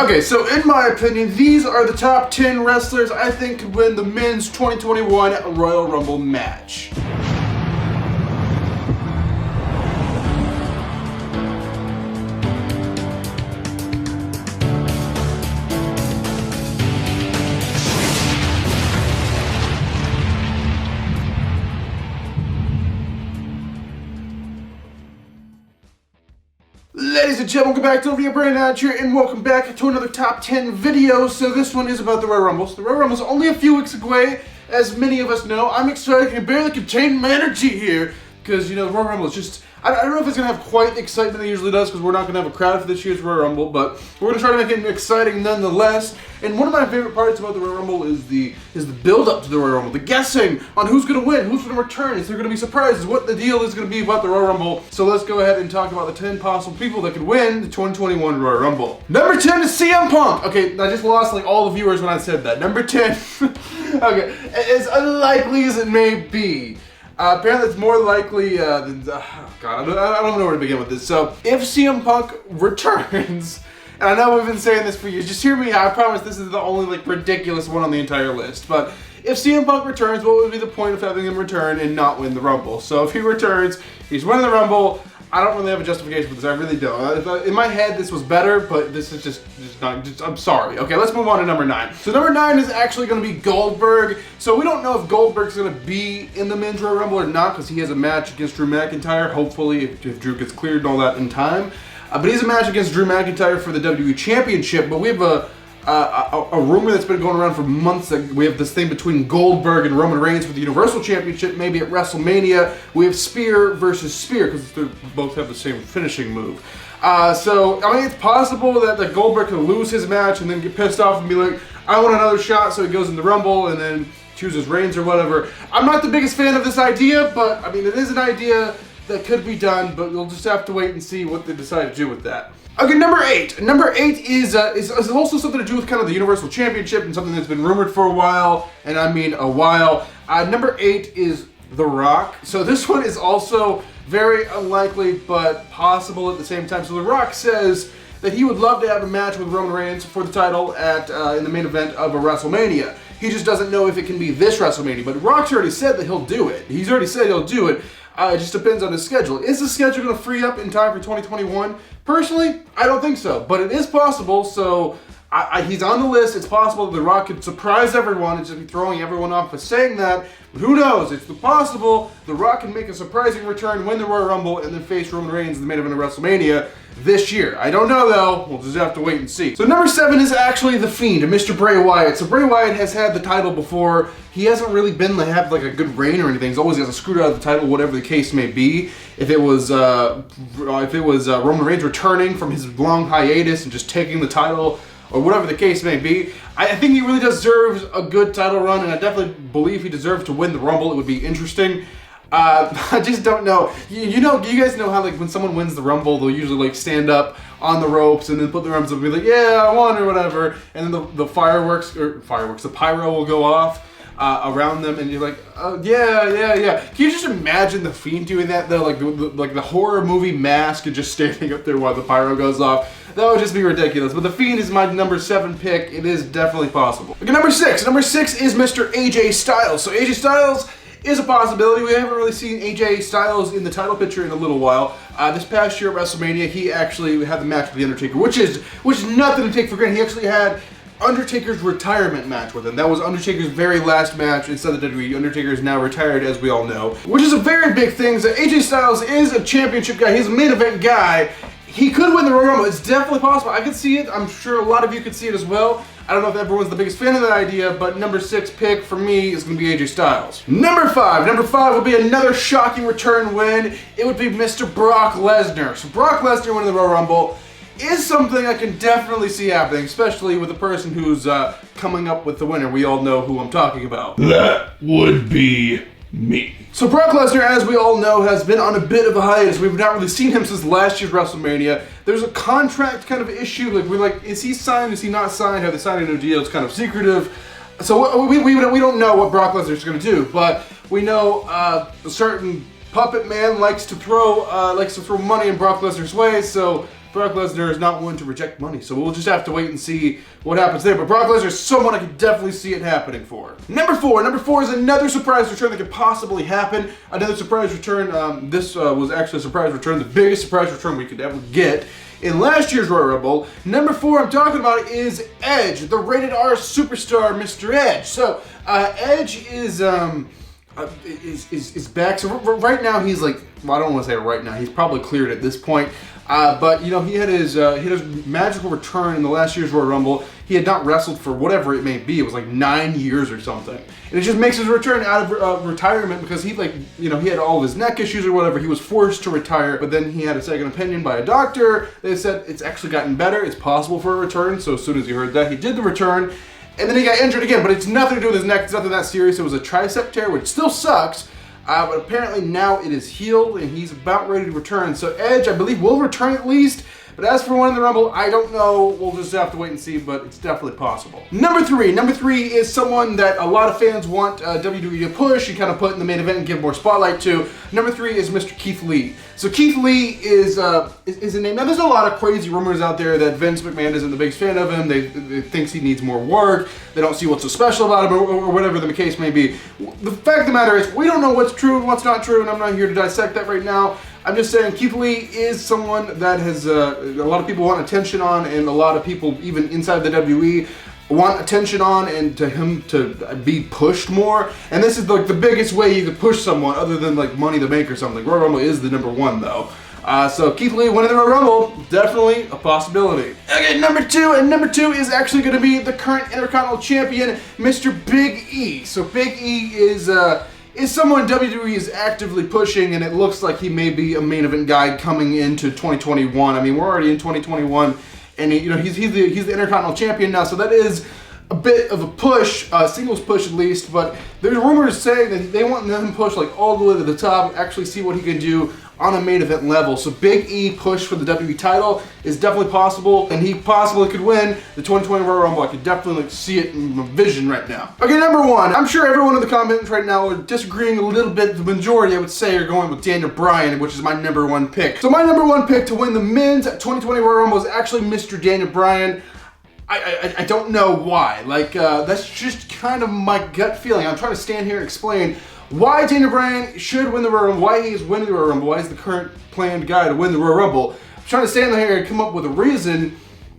Okay, so in my opinion, these are the top 10 wrestlers I think could win the men's 2021 Royal Rumble match. Ladies and gentlemen, welcome back to your Bryan here, and welcome back to another top 10 video. So this one is about the Royal Rumble. So the Royal Rumble is only a few weeks away, as many of us know. I'm excited, I can barely contain my energy here, because, you know, the Royal Rumble is just, I don't know if it's going to have quite the excitement it usually does, because we're not going to have a crowd for this year's Royal Rumble, but we're going to try to make it exciting nonetheless. And one of my favorite parts about the Royal Rumble is the build-up to the Royal Rumble, the guessing on who's going to win, who's going to return, is there going to be surprises, what the deal is going to be about the Royal Rumble. So let's go ahead and talk about the 10 possible people that could win the 2021 Royal Rumble. Number 10 is CM Punk. Okay, I just lost like all the viewers when I said that. Number 10, okay, as unlikely as it may be, apparently it's more likely than, God, I don't know where to begin with this. So, if CM Punk returns, and I know we've been saying this for years, just hear me out, I promise this is the only, like, ridiculous one on the entire list, but if CM Punk returns, what would be the point of having him return and not win the Rumble? So, if he returns, he's winning the Rumble. I don't really have a justification for this, I really don't. In my head, this was better, but this is just not, I'm sorry. Okay, let's move on to number 9. So number 9 is actually going to be Goldberg. So we don't know if Goldberg's going to be in the men's Royal Rumble or not, because he has a match against Drew McIntyre, hopefully, if Drew gets cleared and all that in time. But he has a match against Drew McIntyre for the WWE Championship, but we have a rumor that's been going around for months that we have this thing between Goldberg and Roman Reigns for the Universal Championship, maybe at WrestleMania. We have Spear versus Spear, because they both have the same finishing move. So, I mean, it's possible that Goldberg could lose his match and then get pissed off and be like, I want another shot, so he goes in the Rumble and then chooses Reigns or whatever. I'm not the biggest fan of this idea, but, I mean, it is an idea that could be done, but we'll just have to wait and see what they decide to do with that. Okay, number 8. Number 8 is also something to do with kind of the Universal Championship and something that's been rumored for a while, and I mean a while. Number 8 is The Rock. So this one is also very unlikely, but possible at the same time. So The Rock says that he would love to have a match with Roman Reigns for the title in the main event of a WrestleMania. He just doesn't know if it can be this WrestleMania, but Rock's already said that he'll do it. He's already said he'll do it. It just depends on his schedule. Is the schedule going to free up in time for 2021? Personally, I don't think so, but it is possible, so he's on the list. It's possible that The Rock could surprise everyone and just be throwing everyone off for saying that, but who knows? It's possible The Rock can make a surprising return, win the Royal Rumble, and then face Roman Reigns in the main event of WrestleMania this year. I don't know, though. We'll just have to wait and see. So number 7 is actually The Fiend, Mr. Bray Wyatt. So Bray Wyatt has had the title before. He hasn't really had like a good reign or anything. He's always got screwed out of the title, whatever the case may be. If it was Roman Reigns returning from his long hiatus and just taking the title, or whatever the case may be, I think he really deserves a good title run, and I definitely believe he deserves to win the Rumble. It would be interesting. I just don't know. You guys know how, like, when someone wins the Rumble, they'll usually, like, stand up on the ropes and then put their arms up and be like, yeah, I won, or whatever, and then the the pyro will go off around them, and you're like, oh, yeah. Can you just imagine The Fiend doing that, though? Like the horror movie Mask and just standing up there while the pyro goes off? That would just be ridiculous. But The Fiend is my number 7 pick. It is definitely possible. Okay, number 6. Number 6 is Mr. AJ Styles. So AJ Styles is a possibility. We haven't really seen AJ Styles in the title picture in a little while. This past year at WrestleMania, he actually had the match with The Undertaker, which is nothing to take for granted. He actually had Undertaker's retirement match with him. That was Undertaker's very last match inside the WWE. Undertaker is now retired, as we all know, which is a very big thing. So AJ Styles is a championship guy. He's a main event guy. He could win the Royal Rumble. It's definitely possible. I could see it. I'm sure a lot of you could see it as well. I don't know if everyone's the biggest fan of that idea, but number 6 pick for me is going to be AJ Styles. Number 5. Number 5 will be another shocking return win. It would be Mr. Brock Lesnar. So Brock Lesnar winning the Royal Rumble is something I can definitely see happening, especially with the person who's coming up with the winner. We all know who I'm talking about. That would be me. So Brock Lesnar, as we all know, has been on a bit of a hiatus. We've not really seen him since last year's WrestleMania. There's a contract kind of issue. Like, is he signed? Is he not signed? Have they signed a new deal? It's kind of secretive. So we don't know what Brock Lesnar is going to do, but we know a certain puppet man likes to throw money in Brock Lesnar's way. So Brock Lesnar is not one to reject money, so we'll just have to wait and see what happens there. But Brock Lesnar is someone I could definitely see it happening for. Number four is another surprise return that could possibly happen. Another surprise return. This was actually a surprise return, the biggest surprise return we could ever get in last year's Royal Rumble. Number 4 I'm talking about is Edge, the rated R superstar, Mr. Edge. So Edge is back. So right now he's like, well, I don't want to say right now. He's probably cleared at this point. But you know, he had his magical return in the last year's Royal Rumble. He had not wrestled for whatever it may be. It was like 9 years or something. And it just makes his return out of retirement because he he had all of his neck issues or whatever. He was forced to retire, but then he had a second opinion by a doctor. They said it's actually gotten better. It's possible for a return. So as soon as he heard that, he did the return. And then he got injured again, but it's nothing to do with his neck. It's nothing that serious. It was a tricep tear, which still sucks. But apparently now it is healed and he's about ready to return. So Edge, I believe, will return at least. But as for winning the Rumble, I don't know. We'll just have to wait and see, but it's definitely possible. Number three is someone that a lot of fans want WWE to push and kind of put in the main event and give more spotlight to. Number 3 is Mr. Keith Lee. So Keith Lee is a name. Now there's a lot of crazy rumors out there that Vince McMahon isn't the biggest fan of him. They thinks he needs more work. They don't see what's so special about him, or whatever the case may be. The fact of the matter is, we don't know what's true and what's not true, and I'm not here to dissect that right now. I'm just saying Keith Lee is someone that has a lot of people want attention on, and a lot of people even inside the WWE want attention on, and to him to be pushed more. And this is like the biggest way you could push someone other than like Money in the Bank or something. Royal Rumble is the number 1 though. So Keith Lee winning the Royal Rumble, definitely a possibility. Okay, number 2, and number 2 is actually going to be the current Intercontinental Champion, Mr. Big E. So Big E is someone WWE is actively pushing, and it looks like he may be a main event guy coming into 2021. I mean, we're already in 2021, and he's the Intercontinental Champion now, so that is a bit of a push, singles push at least. But there's rumors saying that they want him push like all the way to the top, actually see what he can do on a main event level. So Big E push for the WWE title is definitely possible, and he possibly could win the 2020 Royal Rumble. I could definitely see it in my vision right now. Okay, number 1. I'm sure everyone in the comments right now are disagreeing a little bit. The majority, I would say, are going with Daniel Bryan, which is my number 1 pick. So my number 1 pick to win the men's 2020 Royal Rumble is actually Mr. Daniel Bryan. I don't know why. Like, that's just kind of my gut feeling. I'm trying to stand here and explain why Daniel Bryan should win the Royal Rumble, why he's winning the Royal Rumble, why he's the current planned guy to win the Royal Rumble. I'm trying to stand here and come up with a reason,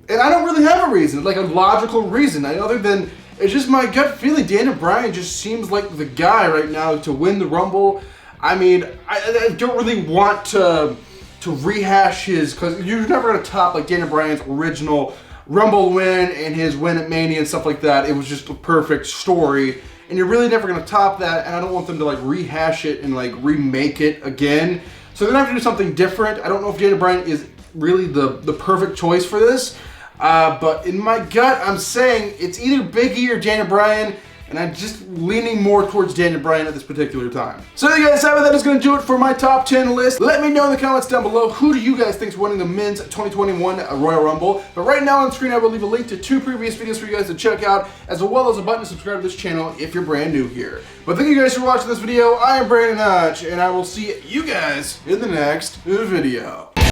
and I don't really have a reason, like a logical reason, other than it's just my gut feeling. Daniel Bryan just seems like the guy right now to win the Rumble. I mean, I don't really want to rehash his, because you're never going to top like Daniel Bryan's original Rumble win and his win at Mania and stuff like that. It was just a perfect story. And you're really never going to top that, and I don't want them to like rehash it and like remake it again. So they're going to have to do something different. I don't know if Daniel Bryan is really the perfect choice for this, but in my gut, I'm saying it's either Big E or Daniel Bryan, and I'm just leaning more towards Daniel Bryan at this particular time. So there you guys have it. That is going to do it for my top 10 list. Let me know in the comments down below, who do you guys think is winning the men's 2021 Royal Rumble? But right now on screen, I will leave a link to 2 previous videos for you guys to check out, as well as a button to subscribe to this channel if you're brand new here. But thank you guys for watching this video. I am Brandon Hodge, and I will see you guys in the next video.